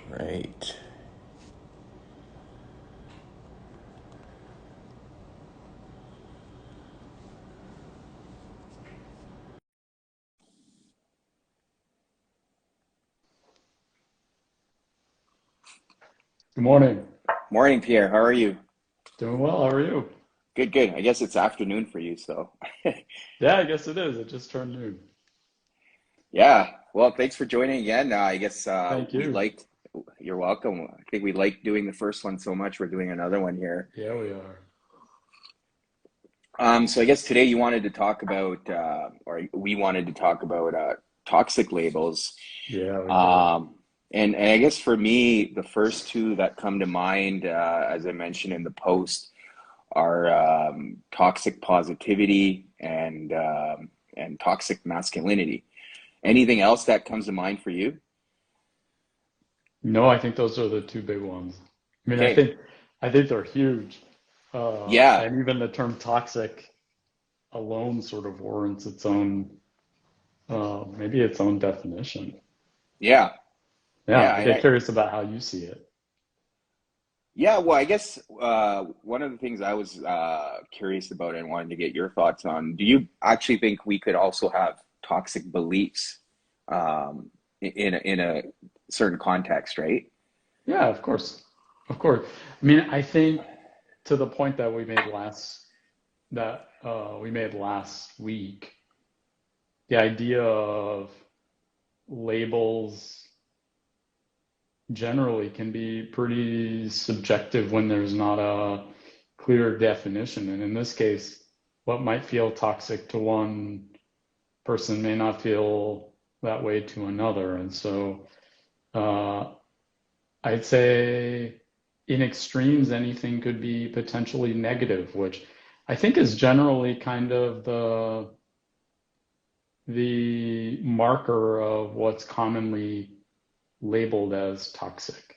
Right. Good morning. Morning, Pierre. How are you? Doing well. How are you? Good, good. I guess it's afternoon for you, so. Yeah, I guess it is. It just turned noon. Yeah. Well, thanks for joining again. I guess Thank we you. liked, you're welcome. I think we liked doing the first one so much, we're doing another one here. Yeah, we are. So I guess today you wanted to talk about, or we wanted to talk about toxic labels. Yeah, we did. Um, and I guess for me, the first two that come to mind, as I mentioned in the post, are toxic positivity and toxic masculinity. Anything else that comes to mind for you? No, I think those are the two big ones. I mean, I Okay. think I think they're huge. Yeah. And even the term toxic alone sort of warrants its own, maybe its own definition. Yeah. Yeah, Yeah. I get curious about how you see it. Yeah. Well, I guess one of the things I was curious about and wanted to get your thoughts on, do you actually think we could also have toxic beliefs in a certain context, right? Yeah, of course. Of course. I mean, I think to the point that we made last week, the idea of labels generally can be pretty subjective when there's not a clear definition. And in this case, what might feel toxic to one person may not feel that way to another. And so uh, I'd say in extremes, anything could be potentially negative, which I think is generally kind of the marker of what's commonly labeled as toxic.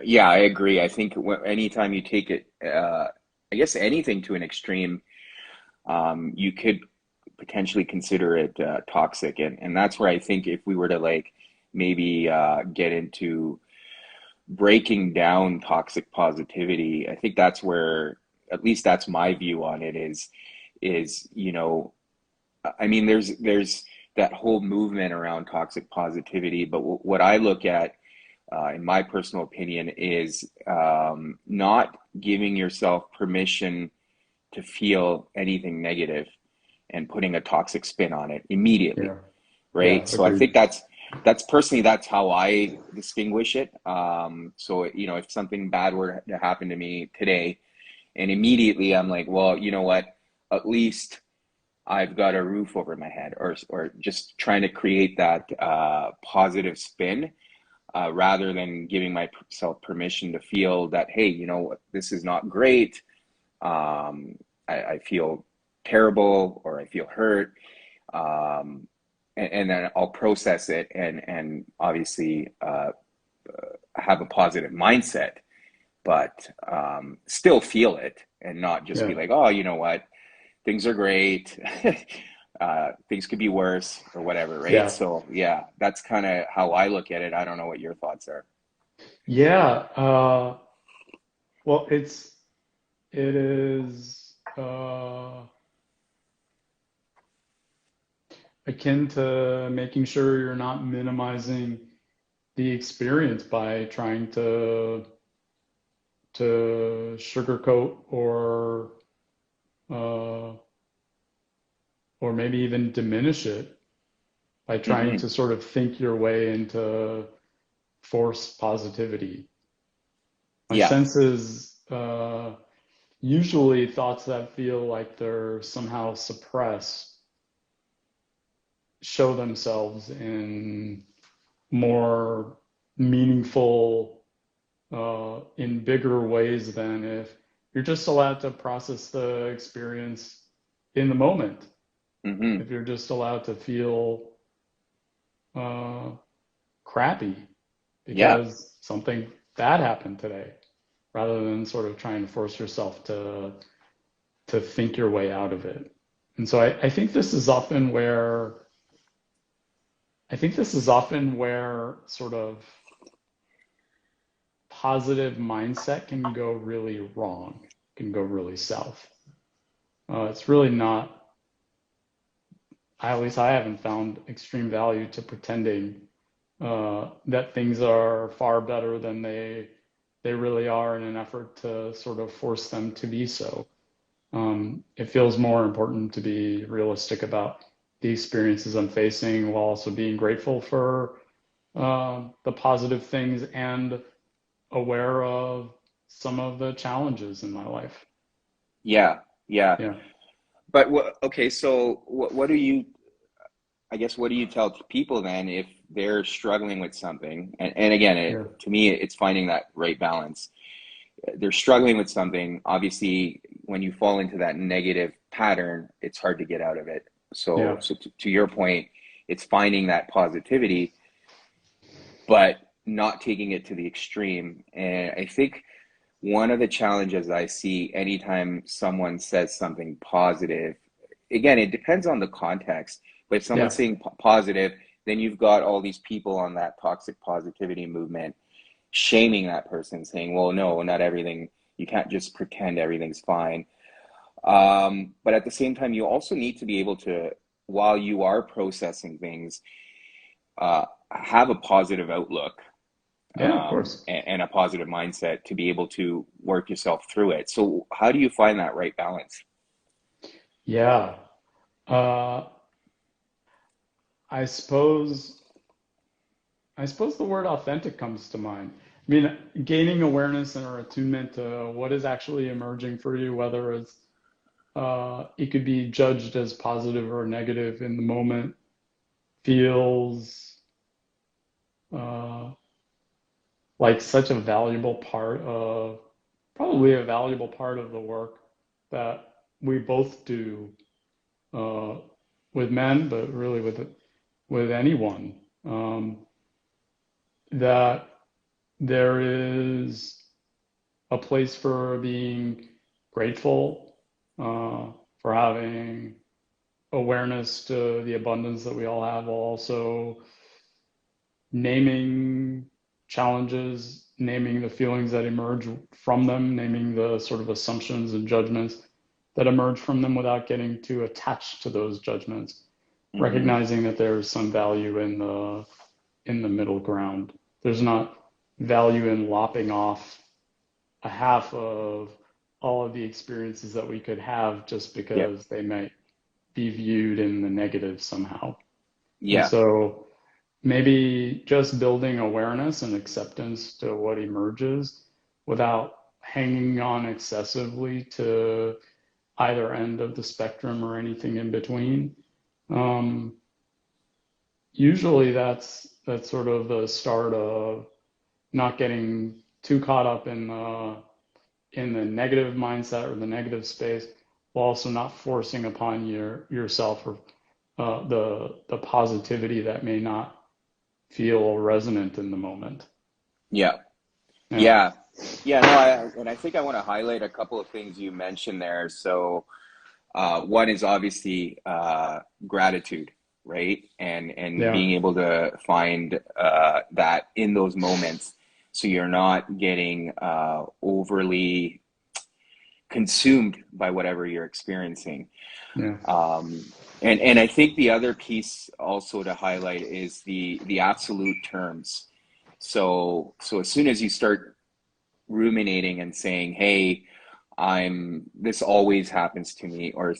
Yeah, I agree. I think anytime you take it, I guess anything to an extreme, you could potentially consider it toxic, and that's where I think if we were to like maybe get into breaking down toxic positivity, I think that's where at least that's my view on it is I mean there's that whole movement around toxic positivity, but what I look at in my personal opinion, is not giving yourself permission to feel anything negative and putting a toxic spin on it immediately, Yeah, right? yeah, So I think agreed. that's personally that's how I distinguish it. So if something bad were to happen to me today, and immediately I'm like, well, you know what? At least I've got a roof over my head, or just trying to create that positive spin rather than giving myself permission to feel that, hey, this is not great. I feel terrible or I feel hurt. Um, and then I'll process it and obviously have a positive mindset, but still feel it and not just be Yeah, like, oh, you know what, things are great. Things could be worse or whatever, right? yeah, So yeah, that's kind of how I look at it. I don't know what your thoughts are. yeah. Well, it is akin to making sure you're not minimizing the experience by trying to sugarcoat uh, or maybe even diminish it by trying Hmm. to sort of think your way into forced positivity. My Yeah. sense is usually thoughts that feel like they're somehow suppressed show themselves in more meaningful, in bigger ways than if you're just allowed to process the experience in the moment. Hmm. If you're just allowed to feel uh, crappy Yeah. because something bad happened today, rather than sort of trying to force yourself to think your way out of it. And so I think this is often where sort of positive mindset can go really wrong, can go really south. It's really not, at least I haven't found extreme value to pretending that things are far better than they really are in an effort to sort of force them to be so. It feels more important to be realistic about the experiences I'm facing while also being grateful for the positive things and aware of some of the challenges in my life. Yeah, yeah. Yeah, But okay, so what do you, I guess, what do you tell people then if they're struggling with something? And again, yeah, to me, it's finding that right balance. They're struggling with something. Obviously, when you fall into that negative pattern, it's hard to get out of it. So, yeah, to your point, it's finding that positivity, but not taking it to the extreme. And I think one of the challenges I see anytime someone says something positive, again, it depends on the context, but if someone's yeah, saying positive, then you've got all these people on that toxic positivity movement shaming that person, saying, well, no, not everything, you can't just pretend everything's fine. But at the same time, you also need to be able to, while you are processing things, have a positive outlook, yeah, of course. and a positive mindset to be able to work yourself through it. So, how do you find that right balance? Yeah. Uh, I suppose I suppose the word authentic comes to mind. I mean, gaining awareness and or attunement to what is actually emerging for you, whether it's it could be judged as positive or negative in the moment, feels uh, like such a valuable part of, probably a valuable part of the work that we both do uh, with men, but really with anyone. That there is a place for being grateful, for having awareness to the abundance that we all have, while also naming challenges, naming the feelings that emerge from them, naming the sort of assumptions and judgments that emerge from them without getting too attached to those judgments, Hmm. recognizing that there is some value in the middle ground. There's not value in lopping off a half of all of the experiences that we could have just Yeah, because they might be viewed in the negative somehow. And yeah, so maybe just building awareness and acceptance to what emerges without hanging on excessively to either end of the spectrum or anything in between. Um, Usually that's sort of the start of not getting too caught up in the negative mindset or the negative space, while also not forcing upon yourself or the positivity that may not feel resonant in the moment. yeah, Yeah, yeah, yeah. No, and I think I want to highlight a couple of things you mentioned there. So, one is obviously gratitude, right? And yeah, being able to find that in those moments, so you're not getting overly consumed by whatever you're experiencing. yeah, Um, and I think the other piece also to highlight is the absolute terms. So as soon as you start ruminating and saying, "Hey, I'm this always happens to me," or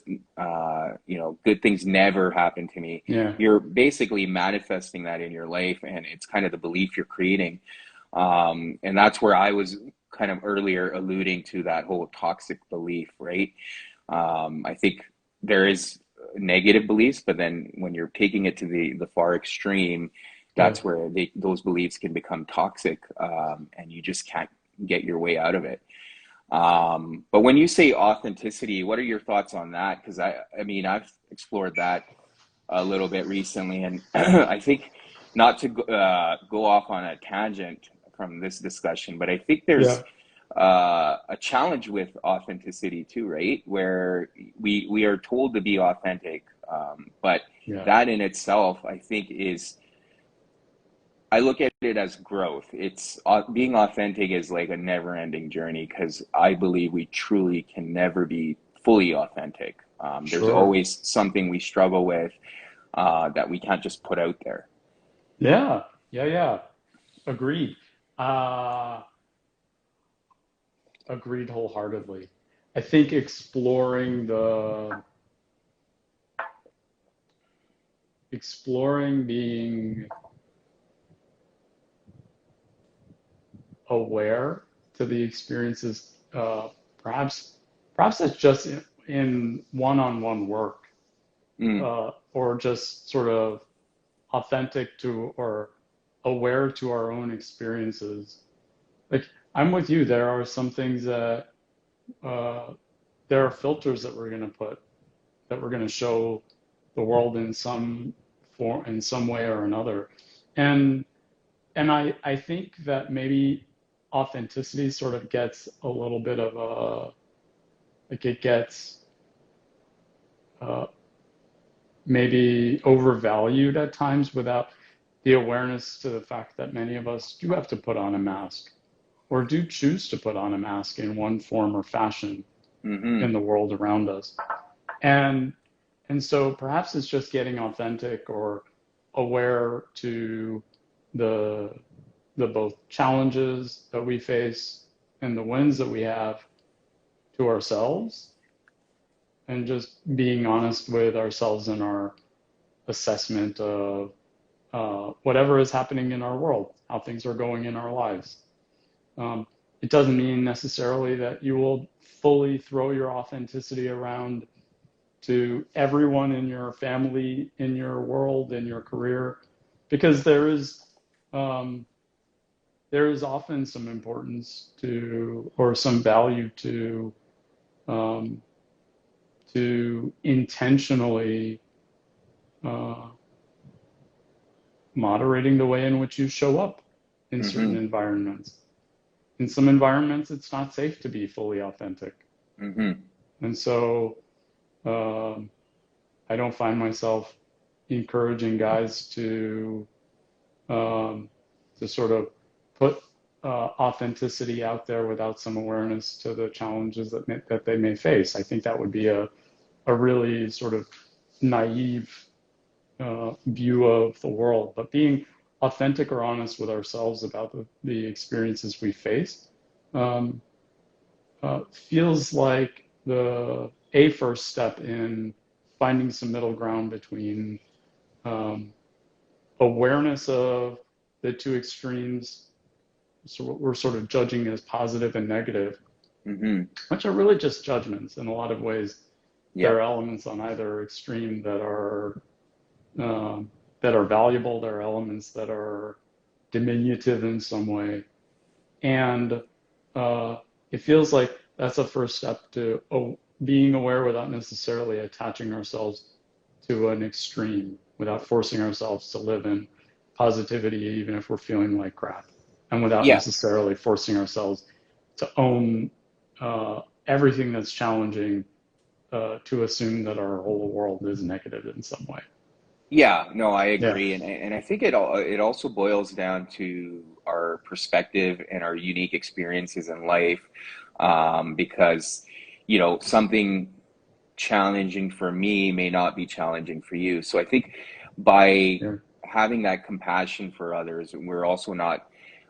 good things never happen to me, yeah, you're basically manifesting that in your life, and it's kind of the belief you're creating. And that's where I was kind of earlier alluding to that whole toxic belief, right? I think there is negative beliefs, but then when you're taking it to the far extreme, yeah. that's where those beliefs can become toxic, and you just can't get your way out of it. But when you say authenticity, what are your thoughts on that? Because I mean, I've explored that a little bit recently, and I think not to go off on a tangent from this discussion, but I think Yeah, there's a challenge with authenticity too, right? Where we are told to be authentic, but yeah, that in itself, I think, is I look at it as growth. It's being authentic is like a never-ending journey because I believe we truly can never be fully authentic. There's Sure. always something we struggle with that we can't just put out there. Yeah. Yeah. Yeah. Agreed. Uh, Agreed wholeheartedly. I think exploring being aware to the experiences, perhaps it's just in one-on-one work, Mm, or just sort of authentic to or aware to our own experiences. Like, I'm with you. There are some things that uh, there are filters that we're going to put, that we're going to show the world in some form, in some way or another. And I think that maybe authenticity sort of gets a little bit of a, like, it gets uh, maybe overvalued at times without the awareness to the fact that many of us do have to put on a mask, or do choose to put on a mask in one form or fashion hmm in the world around us. And so perhaps it's just getting authentic or aware to the both challenges that we face and the wins that we have, to ourselves, and just being honest with ourselves in our assessment of whatever is happening in our world, how things are going in our lives. Um, it doesn't mean necessarily that you will fully throw your authenticity around to everyone in your family, in your world, in your career, because um, there is often some importance to, or some value um, to intentionally uh, moderating the way in which you show up in certain hmm environments. In some environments, it's not safe to be fully authentic. hmm And so um, I don't find myself encouraging guys um, to sort of put authenticity out there without some awareness to the challenges that they may face. I think that would be a really sort of naive view of the world. But being authentic or honest with ourselves about the experiences we face um, feels like a first step in finding some middle ground between um, awareness of the two extremes, so what we're sort of judging as positive and negative, hmm which are really just judgments in a lot of ways. There Yeah. are elements on either extreme that are valuable. There are elements that are diminutive in some way, and uh, it feels like that's a first step to being aware without necessarily attaching ourselves to an extreme, without forcing ourselves to live in positivity, even if we're feeling like crap, and without Yeah. necessarily forcing ourselves to own everything that's challenging, to assume that our whole world is negative in some way. Yeah, no, I Yeah. agree, and I think it also boils down to our perspective and our unique experiences in life, because something challenging for me may not be challenging for you. So I think by Yeah. having that compassion for others, we're also not,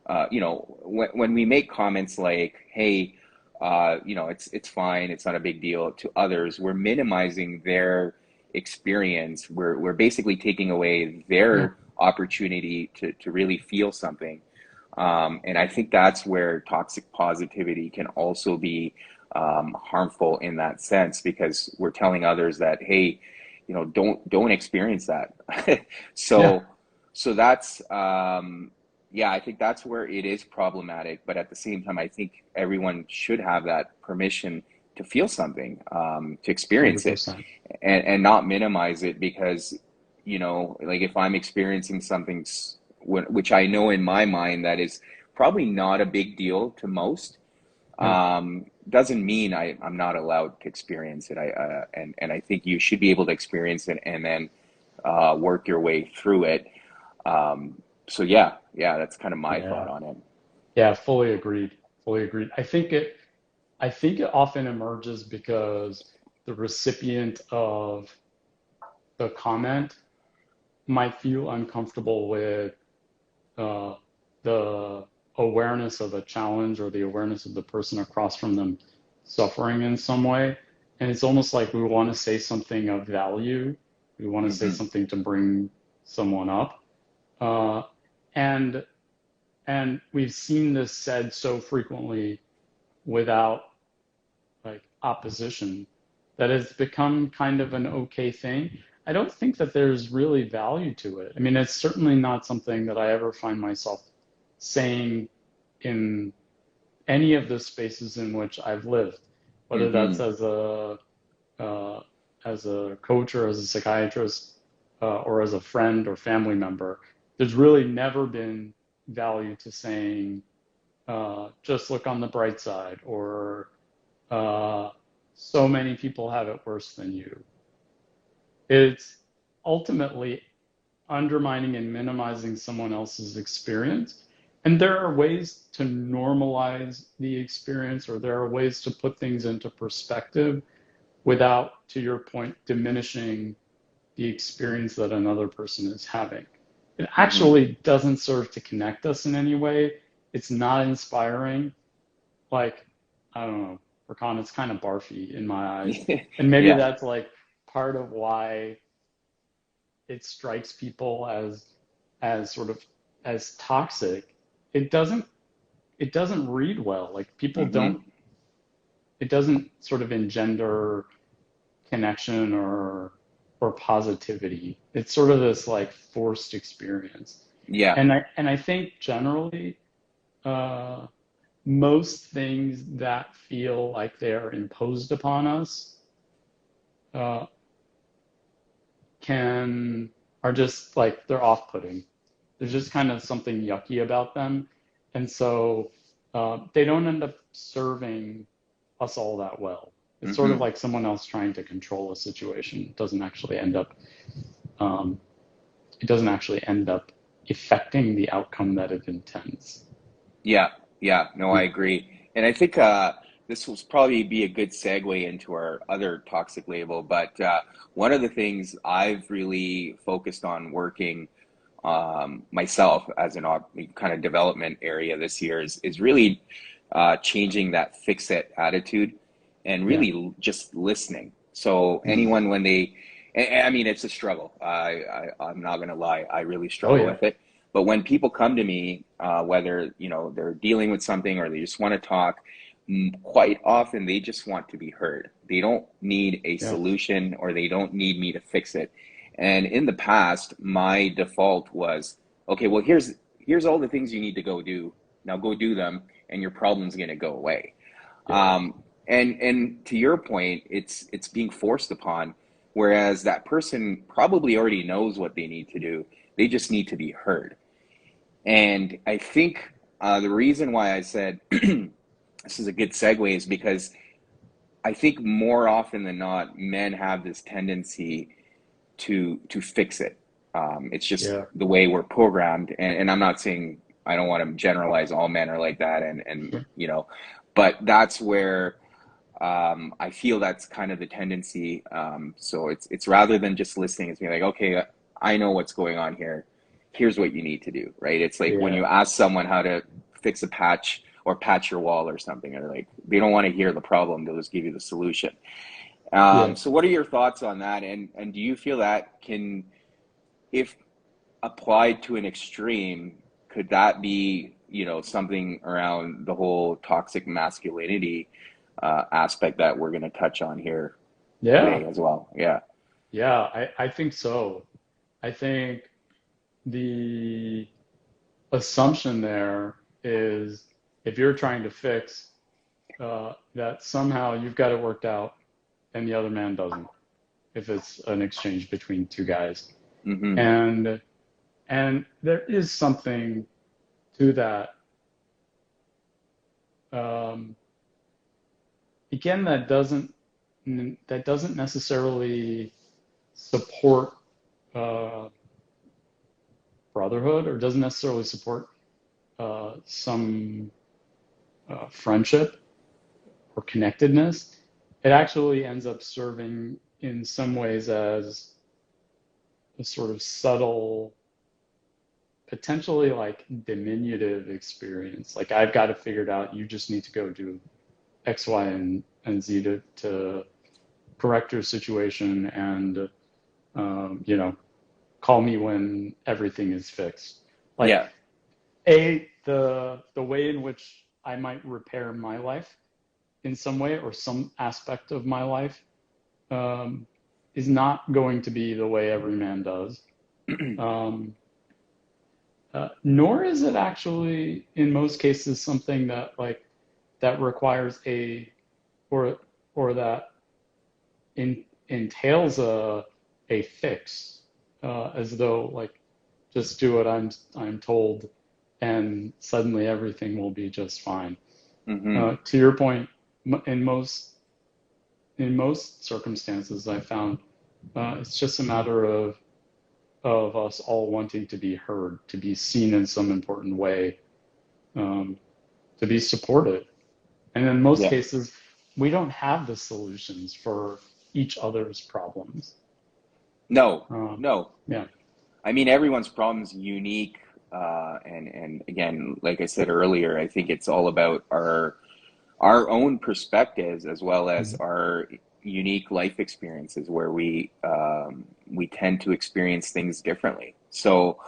when we make comments like, "Hey, it's fine, it's not a big deal," to others, we're minimizing their experience. We're basically taking away Yeah. their opportunity to really feel something. And I think that's where toxic positivity can also be harmful in that sense because we're telling others that, hey, don't experience that. Yeah. so so that's yeah, I think that's where it is problematic. But at the same time, I think everyone should have that permission to feel something, to experience it, 100%. and not minimize it because like if I'm experiencing something which I know in my mind that is probably not a big deal to most, Yeah. doesn't mean I'm not allowed to experience it. And I think you should be able to experience it and then work your way through it. So yeah, that's kind of my thought Yeah. on it. Yeah, fully agreed. Fully agreed. I think it often emerges because the recipient of the comment might feel uncomfortable with uh, the awareness of a challenge or the awareness of the person across from them suffering in some way. And it's almost like we want to say something of value. We want to say Hmm. something to bring someone up. Uh, and and we've seen this said so frequently without like opposition that it's become kind of an okay thing. I don't think that there's really value to it. I mean, it's certainly not something that I ever find myself saying in any of the spaces in which I've lived, whether that's Hmm. uh, as a coach or as a psychiatrist or as a friend or family member. There's really never been value to saying just look on the bright side or uh, so many people have it worse than you. It's ultimately undermining and minimizing someone else's experience. And there are ways to normalize the experience, or there are ways to put things into perspective without, to your point, diminishing the experience that another person is having. It Hmm. actually doesn't serve to connect us in any way. It's not inspiring. Like, I don't know, Furkhan, it's kind of barfy in my eyes. And maybe Yeah. that's like part of why it strikes people as sort of as toxic. It doesn't it doesn't read well. Like people Hmm. don't it doesn't sort of engender connection or positivity. It's sort of this like forced experience. Yeah. And I think generally uh, most things that feel like they're imposed upon us uh, can are just like they're off-putting. There's just kind of something yucky about them, and so they don't end up serving us all that well. It's sort of Hmm. like someone else trying to control a situation. Um, it doesn't actually end up affecting the outcome that it intends. Yeah, yeah, no, I agree. And I think this will probably be a good segue into our other toxic label. But one of the things I've really focused on working myself as an kind of development area this year is really changing that fix it attitude and Yeah. really just listening. So Mm. anyone when they, I mean, it's a struggle. I'm not gonna lie, I really Oh struggle yeah. with it. But when people come to me, whether they're dealing with something or they just want to talk, quite often they just want to be heard. They don't need a Yeah. solution or they don't need me to fix it. And in the past, my default was, okay, well here's all the things you need to go do. Now go do them, and your problem's going to go away. Yeah. And to your point, it's being forced upon, whereas that person probably already knows what they need to do. They just need to be heard. And I think the reason why I said this is a good segue is because I think more often than not, men have this tendency to fix it. It's just Yeah. the way we're programmed, and I'm not saying I don't want to generalize all men are like that, and Sure. but that's where I feel that's kind of the tendency. So it's rather than just listening, it's being like, okay, I know what's going on here. Here's what you need to do, right? It's like when Yeah. you ask someone how to fix a patch or patch your wall or something, and like they don't want to hear the problem; they'll just give you the solution. Yeah. So what are your thoughts on that? And do you feel that can, if applied to an extreme, could that be, something around the whole toxic masculinity aspect that we're going to touch on here Yeah. today as well? Yeah. Yeah. I think so. I think the assumption there is if you're trying to fix that somehow you've got it worked out and the other man doesn't, if it's an exchange between two guys. Mm-hmm. And and there is something to that. Um, again, that doesn't necessarily support uh, brotherhood or doesn't necessarily support some friendship or connectedness, it actually ends up serving in some ways as a sort of subtle, potentially like diminutive experience. Like I've got it figured out. You just need to go do X, Y, and Z to correct your situation and, you know, call me when everything is fixed. Like Yeah. the way in which I might repair my life in some way or some aspect of my life um, is not going to be the way every man does. Um, Nor is it actually in most cases something that like that requires or or that entails a fix, as though like just do what I'm told and suddenly everything will be just fine. Hmm. To your point, in most circumstances, I found it's just a matter of us all wanting to be heard, to be seen in some important way, um, to be supported. And in most Yeah. cases, we don't have the solutions for each other's problems. No, Um, no. yeah, I mean, everyone's problem is unique. And again, like I said earlier, I think it's all about our own perspectives as well as our unique life experiences where we tend to experience things differently. So,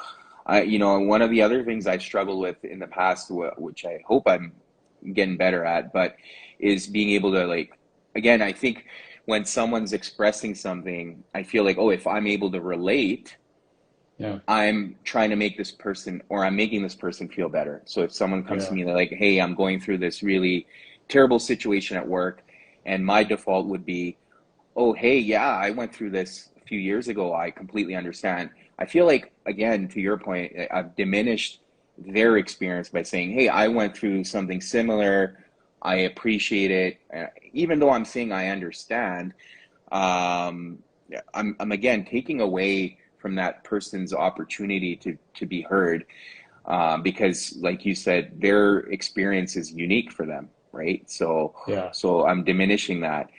one of the other things I've struggled with in the past, which I hope I'm getting better at, but is being able to like, again, I think when someone's expressing something, I feel like, oh, if I'm able to relate, yeah, I'm trying to make this person or I'm making this person feel better. So if someone comes to yeah, me, they're like, hey, I'm going through this really terrible situation at work, and my default would be, oh, hey, yeah, I went through this a few years ago. I completely understand. I feel like, again, to your point, I've diminished their experience by saying, hey, I went through something similar. I appreciate it. Even though I'm saying I understand, um, I'm again taking away from that person's opportunity to be heard, because, like you said, their experience is unique for them, right? So, yeah, so I'm diminishing that.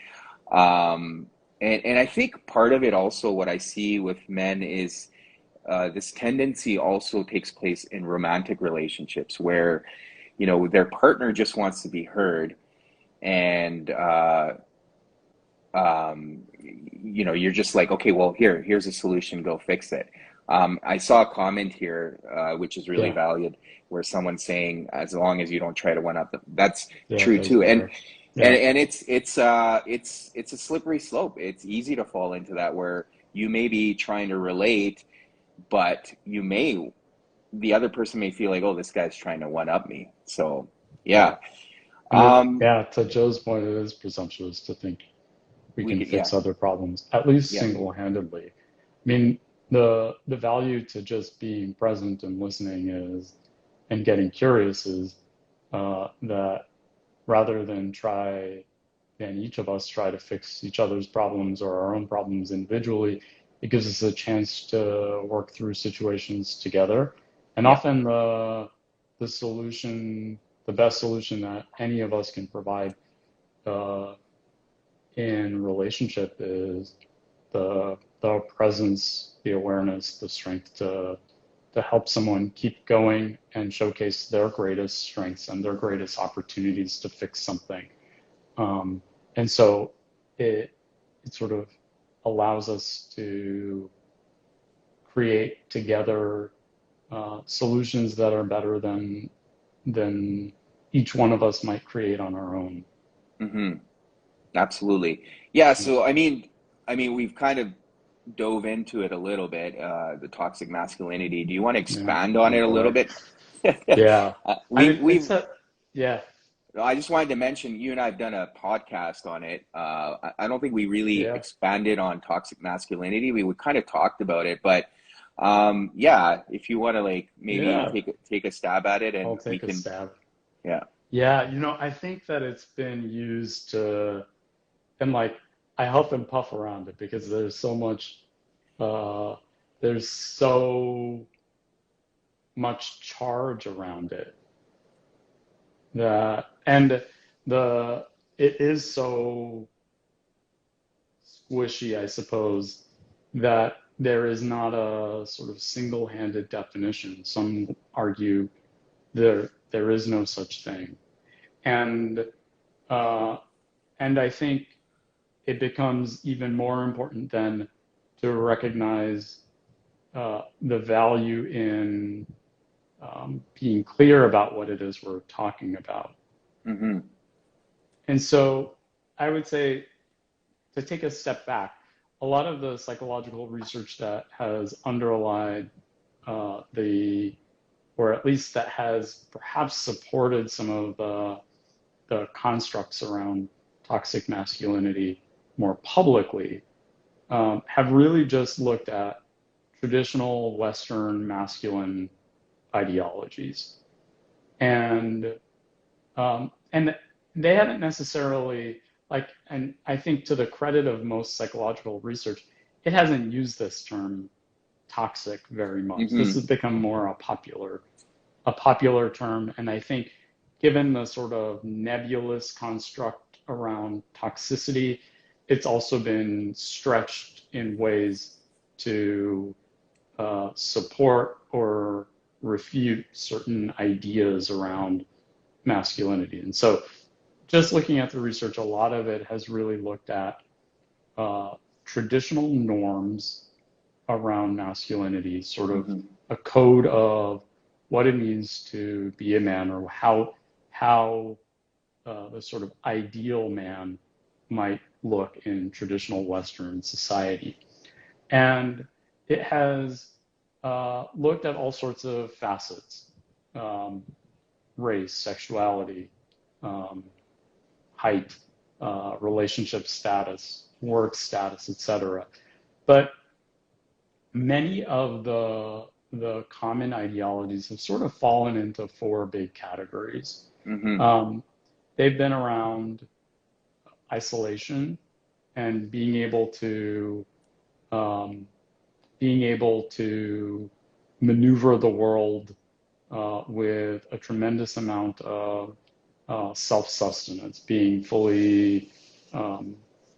Um, and I think part of it also, what I see with men is this tendency also takes place in romantic relationships where, their partner just wants to be heard. And, you're just like, okay, well, here's a solution, go fix it. I saw a comment here, which is really yeah, valued, where someone's saying, as long as you don't try to one up them. That's yeah. true That was too. And Pierre. and Yeah, and it's a slippery slope. It's easy to fall into that where you may be trying to relate, but the other person may feel like, oh, this guy's trying to one up me. So yeah. yeah. And Um, yeah, to Joe's point, it is presumptuous to think we we can could, yeah, fix other problems, at least yeah, single-handedly. I mean, the value to just being present and listening is, and getting curious is that rather than each of us try to fix each other's problems or our own problems individually, it gives us a chance to work through situations together. And yeah. often the solution, the best solution that any of us can provide uh, in relationship is the presence, the awareness, the strength to help someone keep going and showcase their greatest strengths and their greatest opportunities to fix something. Um, and so it sort of allows us to create together solutions that are better than each one of us might create on our own. Hmm. Absolutely. Yeah, Yeah, so I mean we've kind of dove into it a little bit, the toxic masculinity. Do you want to yeah. expand on Oh it a little boy. bit? Yeah. I mean, We've yeah, I just wanted to mention you and I have done a podcast on it. I don't think we really yeah, expanded on toxic masculinity. We kind of talked about it, but yeah, if you want to like maybe yeah. take a stab at it, I'll and we take a can, stab. yeah. Yeah, I think that it's been used to, and like, I huff and puff around it because uh, there's so much charge around it. And it is so squishy, I suppose, that there is not a sort of single-handed definition. Some argue there is no such thing. And uh, and I think it becomes even more important then to recognize the value in being clear about what it is we're talking about. Mm-hmm. And so I would say, to take a step back, a lot of the psychological research that has underlied or at least that has perhaps supported some of the constructs around toxic masculinity more publicly, have really just looked at traditional Western masculine ideologies. And and they haven't necessarily, and I think to the credit of most psychological research, it hasn't used this term toxic very much. This Mm-hmm. has become more a popular term, and I think given the sort of nebulous construct around toxicity, it's also been stretched in ways to support or refute certain ideas around masculinity. And so just looking at the research, a lot of it has really looked at traditional norms around masculinity, sort of Mm-hmm. a code of what it means to be a man, or how the sort of ideal man might look in traditional Western society. And it has looked at all sorts of facets, race, sexuality, height, relationship status, work status, etc. But many of the common ideologies have sort of fallen into four big categories. Mm-hmm. They've been around isolation and being able to maneuver the world with a tremendous amount of self-sustenance, being fully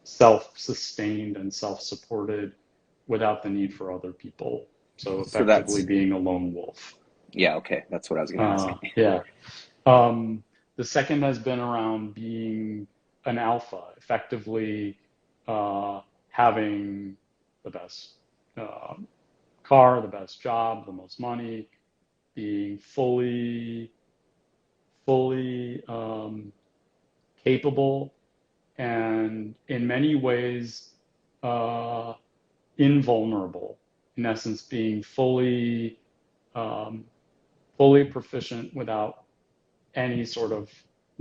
self-sustained and self-supported without the need for other people. So So effectively that's, being a lone wolf. yeah, okay. That's what I was going to ask. Yeah. The second has been around being an alpha, effectively having the best uh, car, the best job, the most money, being fully capable, and in many ways uh, invulnerable. In essence, being um, fully proficient without any sort of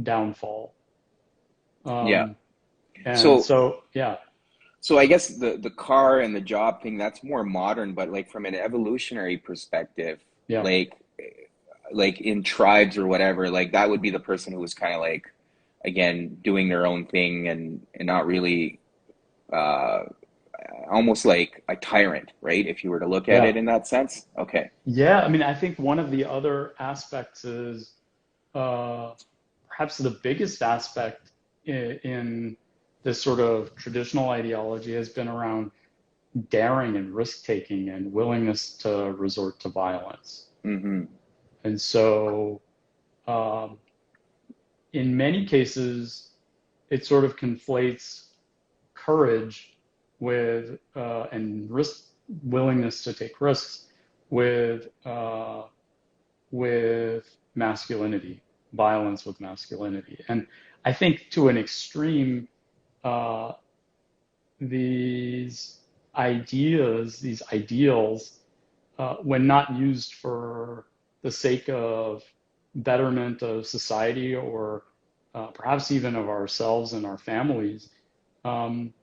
downfall. Yeah. Um, and So, so, yeah, so I guess the car and the job thing, that's more modern, but like from an evolutionary perspective, yeah, like like in tribes or whatever, like that would be the person who was kind of like, again, doing their own thing and not really uh almost like a tyrant, right? If you were to look at yeah, it in that sense. Okay. yeah. I mean, I think one of the other aspects is uh, perhaps the biggest aspect in this sort of traditional ideology has been around daring and risk taking and willingness to resort to violence. Mm-hmm. And so, um, in many cases, it sort of conflates courage with and willingness to take risks with with masculinity, violence with masculinity. And I think to an extreme, uh, these these ideals, when not used for the sake of betterment of society or perhaps even of ourselves and our families, um,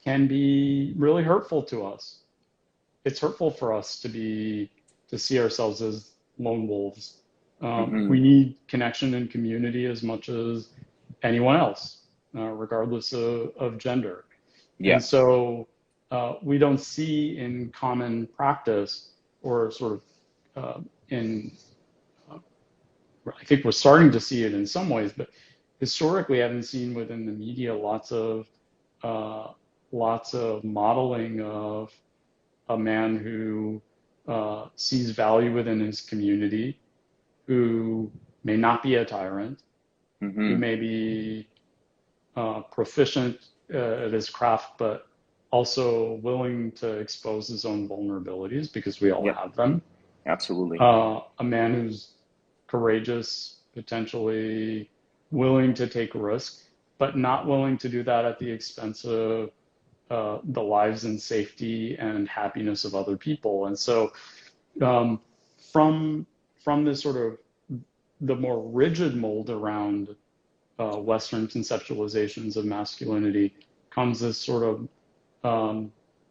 can be really hurtful to us. It's hurtful for us to see ourselves as lone wolves. Mm-hmm. We need connection and community as much as anyone else, regardless of gender. Yeah. And so we don't see in common practice or sort of in I think we're starting to see it in some ways, but historically, I haven't seen within the media lots of modeling of a man who sees value within his community, who may not be a tyrant, who Hmm. may be proficient at his craft, but also willing to expose his own vulnerabilities because we all Yep, have them. absolutely. A man who's courageous, potentially willing to take risk, but not willing to do that at the expense of the lives and safety and happiness of other people. And so, um, from from this sort of the more rigid mold around Western conceptualizations of masculinity comes this sort of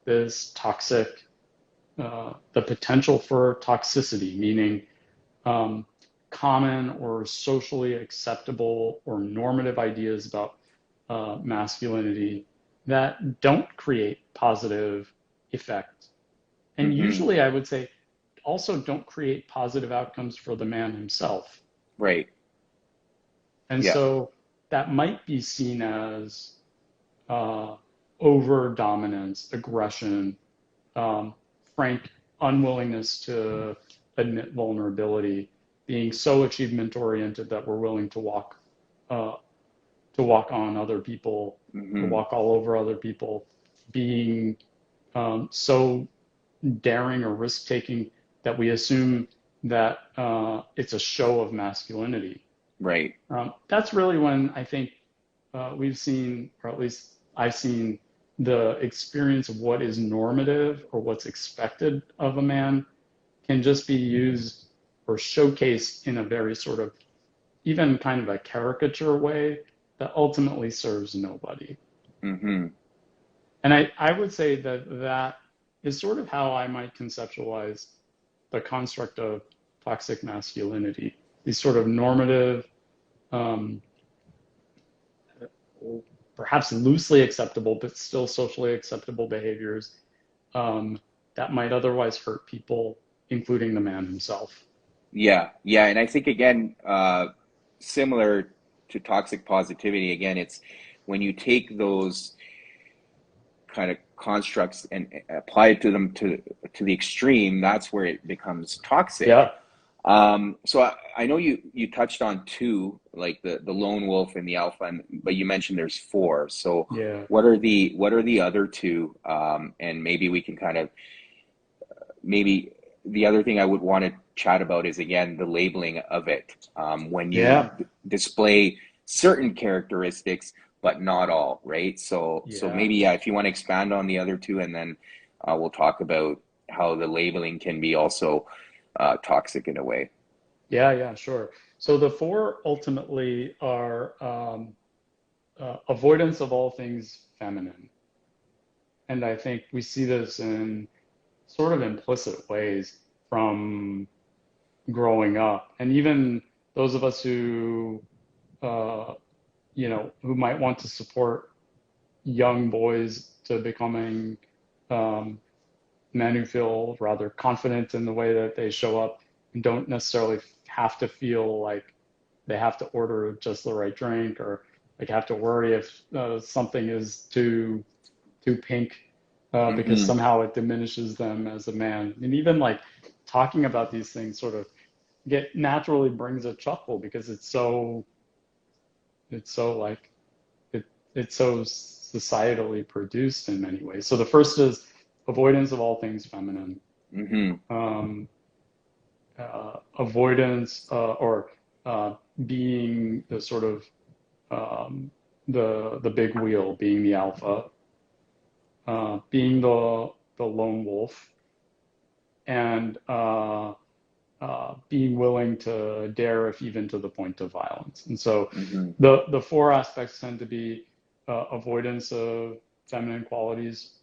this toxic, the potential for toxicity, meaning um, common or socially acceptable or normative ideas about masculinity that don't create positive effect. And Hmm. usually I would say also don't create positive outcomes for the man himself. Right. And Yeah. so that might be seen as uh, over dominance, aggression, um, frank unwillingness to admit vulnerability, being so achievement oriented that we're willing uh, to walk on other people, to Hmm. walk all over other people, being so daring or risk taking that we assume that it's a show of masculinity. Right. That's really when I think we've seen, or at least I've seen, the experience of what is normative or what's expected of a man can just be used or showcased in a very sort of even kind of a caricature way that ultimately serves nobody. Hmm. And I would say that that is sort of how I might conceptualize the construct of toxic masculinity. These sort of normative, um, perhaps loosely acceptable, but still socially acceptable behaviors that might otherwise hurt people, including the man himself. Yeah. Yeah. And I think again, similar to toxic positivity, again, it's when you take those kind of constructs and apply it to them to the extreme, that's where it becomes toxic. Yeah, So I know you touched on two, like the lone wolf and the alpha, but you mentioned there's four. So yeah, what are the other two? And maybe we can kind of maybe the other thing I would want to chat about is again the labeling of it. When you yeah, display certain characteristics, but not all, right? So yeah, maybe yeah, if you want to expand on the other two, and then we'll talk about how the labeling can be also toxic in a way. yeah, sure. So the four ultimately are avoidance of all things feminine. And I think we see this in sort of implicit ways from growing up. And even those of us who, uh, who might want to support young boys to becoming um, men who feel rather confident in the way that they show up and don't necessarily have to feel like they have to order just the right drink or like have to worry if something is too pink because Hmm. somehow it diminishes them as a man. And even like talking about these things sort of get naturally brings a chuckle because it's so like it it's so societally produced in many ways. So the first is avoidance of all things feminine. Hmm. Um, Avoidance or being the sort of um, the big wheel, being the alpha, being the lone wolf, and being willing to dare, if even to the point of violence. And so, Hmm. the four aspects tend to be avoidance of feminine qualities,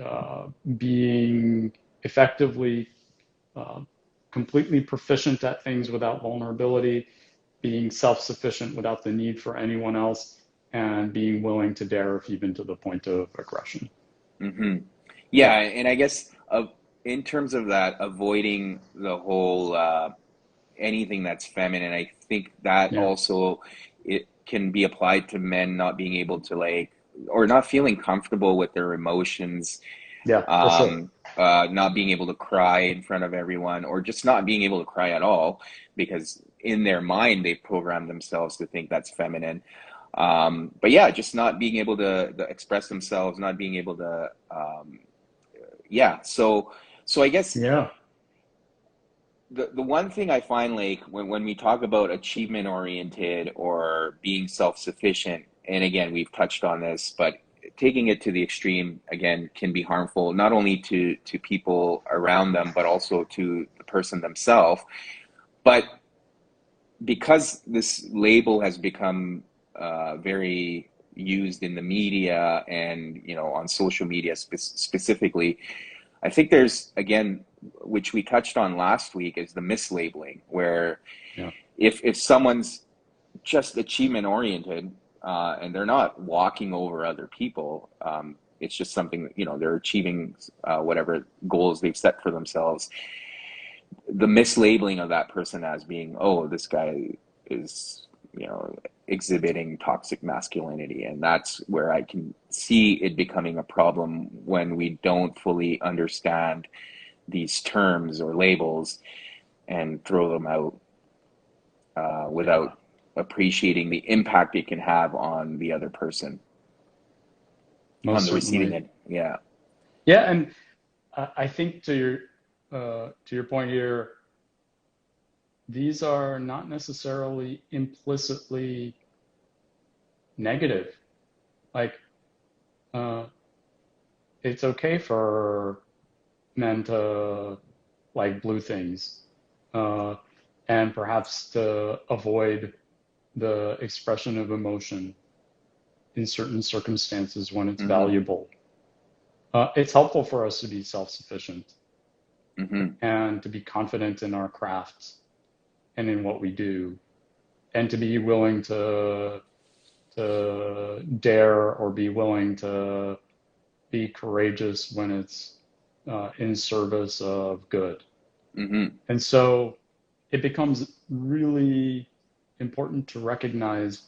uh, being effectively uh, completely proficient at things without vulnerability, being self-sufficient without the need for anyone else, and being willing to dare, if even to the point of aggression. Hmm. Yeah, Yeah, and I guess of in terms of that, avoiding the whole anything that's feminine, I think that Yeah, also it can be applied to men not being able to like or not feeling comfortable with their emotions, yeah, for sure. not being able to cry in front of everyone, or just not being able to cry at all because in their mind they program themselves to think that's feminine. But yeah, just not being able to express themselves, not being able to, yeah. So I guess Yeah, the one thing I find like when we talk about achievement oriented or being self-sufficient, and again, we've touched on this, but taking it to the extreme again can be harmful not only to people around them, but also to the person themselves. But because this label has become very used in the media and on social media specifically, I think there's again, which we touched on last week, is the mislabeling, where yeah, if someone's just achievement oriented and they're not walking over other people, it's just something that they're achieving whatever goals they've set for themselves. The mislabeling of that person as being, oh, this guy is exhibiting toxic masculinity, and that's where I can see it becoming a problem when we don't fully understand these terms or labels and throw them out yeah, without appreciating the impact it can have on the other person on most the receiving certainly. end. Yeah. Yeah, and I think to your point here, these are not necessarily implicitly negative. Like, uh, it's okay for men to like blue things, uh, and perhaps to avoid the expression of emotion in certain circumstances when it's Mm-hmm. valuable. It's helpful for us to be self-sufficient Mm-hmm. and to be confident in our crafts and in what we do, and to be willing to dare or be willing to be courageous when it's in service of good. Mm-hmm. And so it becomes really important to recognize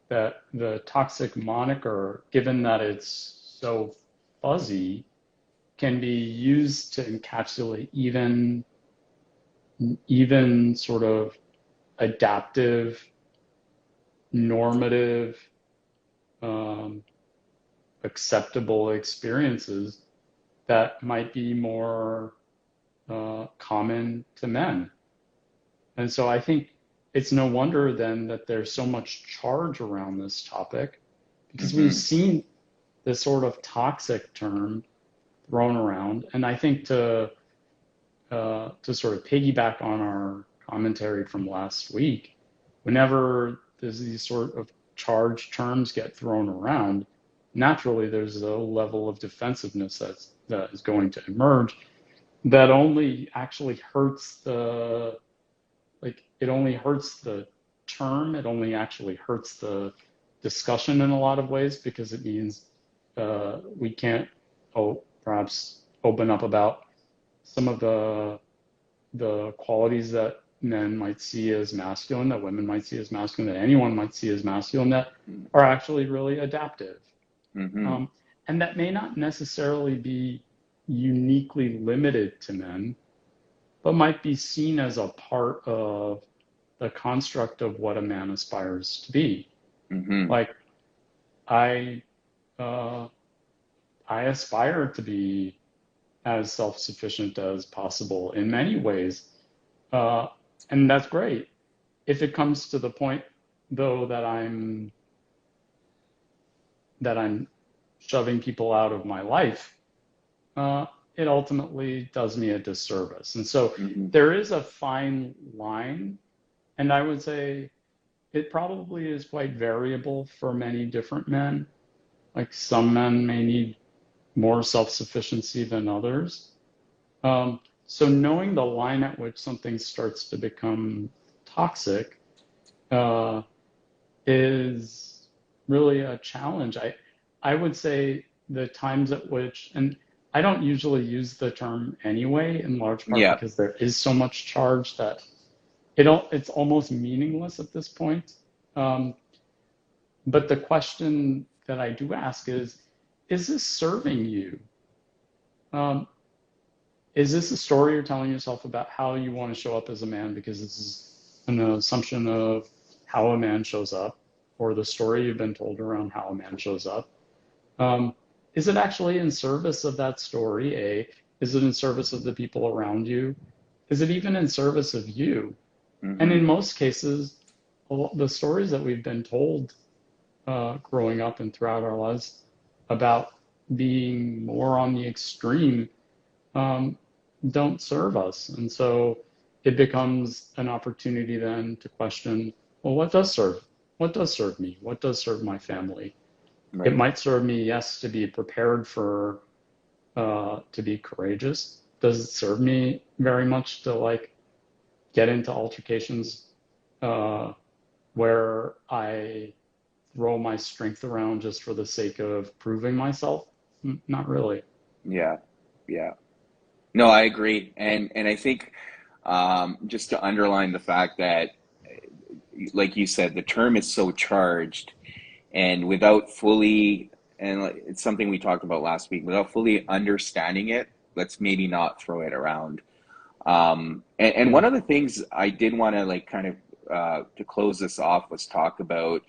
that the toxic moniker, given that it's so fuzzy, can be used to encapsulate even sort of adaptive, normative, um, acceptable experiences that might be more common to men. And so I think it's no wonder then that there's so much charge around this topic, because we've Mm-hmm. seen this sort of toxic term thrown around. And I think to sort of piggyback on our commentary from last week, whenever there's these sort of charged terms get thrown around, naturally there's a level of defensiveness that is going to emerge that only actually hurts it only hurts the term. It only actually hurts the discussion in a lot of ways, because it means we can't perhaps open up about some of the qualities that men might see as masculine, that women might see as masculine, that anyone might see as masculine, that are actually really adaptive. Mm-hmm. Um, and that may not necessarily be uniquely limited to men, but might be seen as a part of the construct of what a man aspires to be. Mm-hmm. Like, I, uh, I aspire to be as self-sufficient as possible in many ways. Uh, and that's great. If it comes to the point, though, that I'm shoving people out of my life, uh, it ultimately does me a disservice. And so Mm-hmm. there is a fine line, and I would say it probably is quite variable for many different men. Like, some men may need more self-sufficiency than others. So knowing the line at which something starts to become toxic uh, is really a challenge. I would say the times at which, and I don't usually use the term anyway, in large part Yeah. because there is so much charge that it's almost meaningless at this point. Um, but the question that I do ask is this serving you? Um, is this a story you're telling yourself about how you want to show up as a man because this is an assumption of how a man shows up, or the story you've been told around how a man shows up? Um, is it actually in service of that story, A? Is it in service of the people around you? Is it even in service of you? And Hmm. in most cases, the stories that we've been told growing up and throughout our lives about being more on the extreme um, don't serve us. And so it becomes an opportunity then to question, well, what does serve? What does serve me? What does serve my family? It Right. might serve me, yes, to be prepared for, to be courageous. Does it serve me very much to like get into altercations uh, where I throw my strength around just for the sake of proving myself? Not really. Yeah. Yeah. No, I agree. And I think just to underline the fact that, like you said, the term is so charged, and without fully, and it's something we talked about last week, without fully understanding it, let's maybe not throw it around. And Yeah, one of the things I did want to like kind of to close this off was talk about,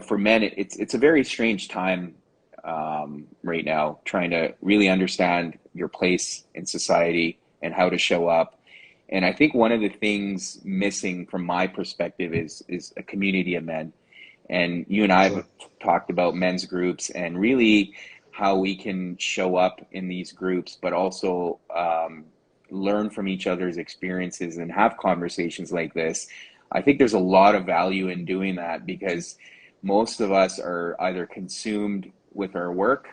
for men, it's a very strange time right now, trying to really understand your place in society and how to show up. And I think one of the things missing from my perspective is a community of men. And you and for I have sure. talked about men's groups and really how we can show up in these groups, but also learn from each other's experiences and have conversations like this. I think there's a lot of value in doing that because most of us are either consumed with our work,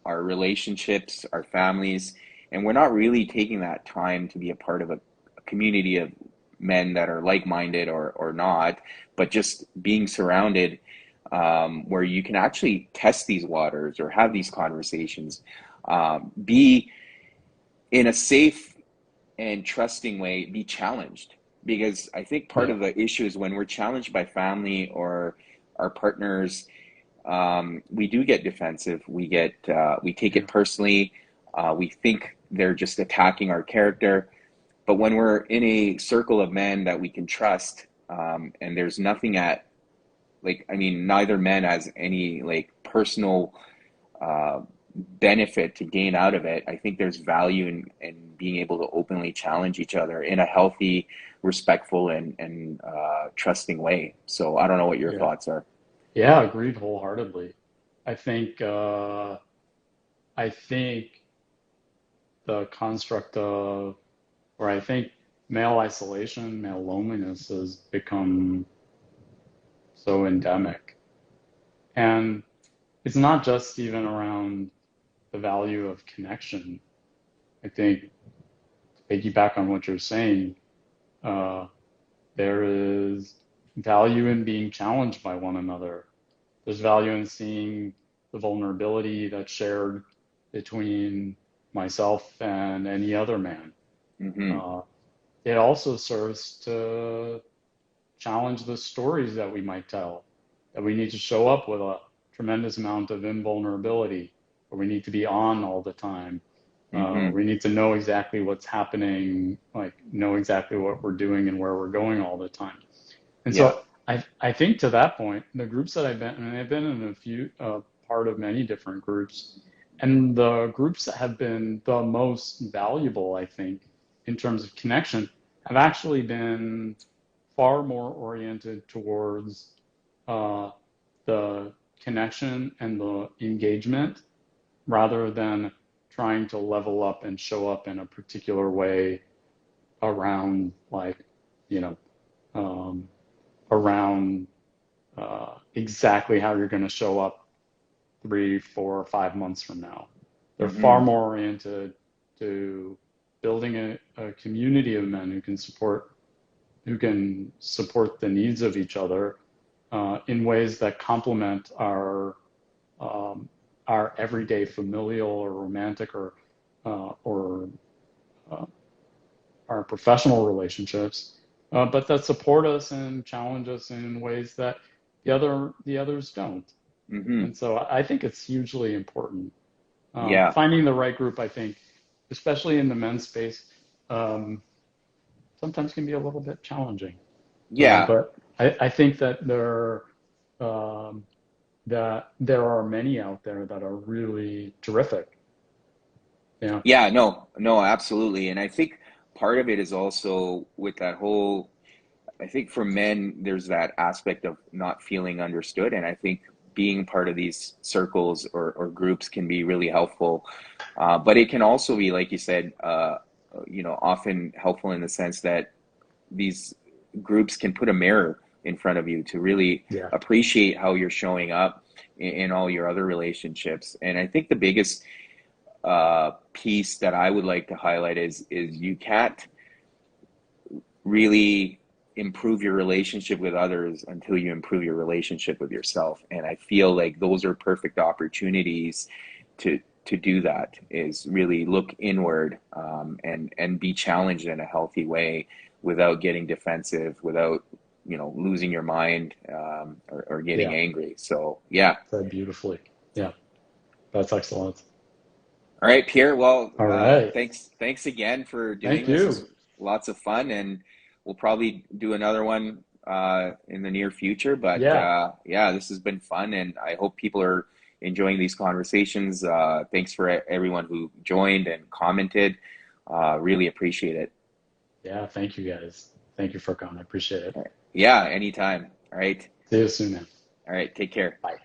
our relationships, our families, and we're not really taking that time to be a part of a community of men that are like-minded or not, but just being surrounded where you can actually test these waters or have these conversations, be in a safe and trusting way, be challenged. Because I think part Yeah, of the issue is when we're challenged by family or our partners, we do get defensive. We take yeah, it personally. We think they're just attacking our character. But when we're in a circle of men that we can trust, and there's nothing at like, I mean, neither man has any like personal uh, benefit to gain out of it. I think there's value in being able to openly challenge each other in a healthy, respectful, and trusting way. So I don't know what your yeah. thoughts are. Yeah, agreed wholeheartedly. I think uh, I think the construct of, or I think male isolation, male loneliness has become so endemic. And it's not just even around the value of connection. I think to piggyback on what you're saying, uh, there is value in being challenged by one another. There's value in seeing the vulnerability that's shared between myself and any other man. Hmm. Uh, it also serves to challenge the stories that we might tell, that we need to show up with a tremendous amount of invulnerability, or we need to be on all the time. Hmm. We need to know exactly what's happening, like know exactly what we're doing and where we're going all the time. And Yeah. so I think to that point, the groups that I've been, and I've been in a few, part of many different groups, and the groups that have been the most valuable, I think, in terms of connection, have actually been far more oriented towards uh, the connection and the engagement rather than trying to level up and show up in a particular way around, like, you know, um, around exactly how you're going to show up 3, 4, 5 months from now. They're far Hmm. more oriented to building a community of men who can support the needs of each other in ways that complement our um, our everyday familial or romantic or uh, our professional relationships, but that support us and challenge us in ways that the others don't. Hmm. And so I think it's hugely important. Yeah. Finding the right group, I think, especially in the men's space, um, sometimes can be a little bit challenging. Yeah. But I think um, that there are many out there that are really terrific. Yeah. Yeah, no, no, absolutely. And I think part of it is also with that whole, I think for men, there's that aspect of not feeling understood. And I think being part of these circles or groups can be really helpful. But it can also be, like you said, often helpful in the sense that these groups can put a mirror in front of you to really Yeah. appreciate how you're showing up in all your other relationships. And I think the biggest piece that I would like to highlight is you can't really improve your relationship with others until you improve your relationship with yourself. And I feel like those are perfect opportunities to do that, is really look inward, and be challenged in a healthy way without getting defensive, without losing your mind, or getting Yeah. angry. So yeah. Said beautifully. Yeah. That's excellent. All right, Pierre. Well, All right. thanks again for doing Thank this. It's you. lots of fun, and we'll probably do another one in the near future. But Yeah. yeah, this has been fun, and I hope people are enjoying these conversations. Thanks for everyone who joined and commented. Really appreciate it. Yeah. Thank you guys. Thank you, Furkhan. I appreciate it. All right. Yeah, anytime. All right. See you soon, man. All right. Take care. Bye.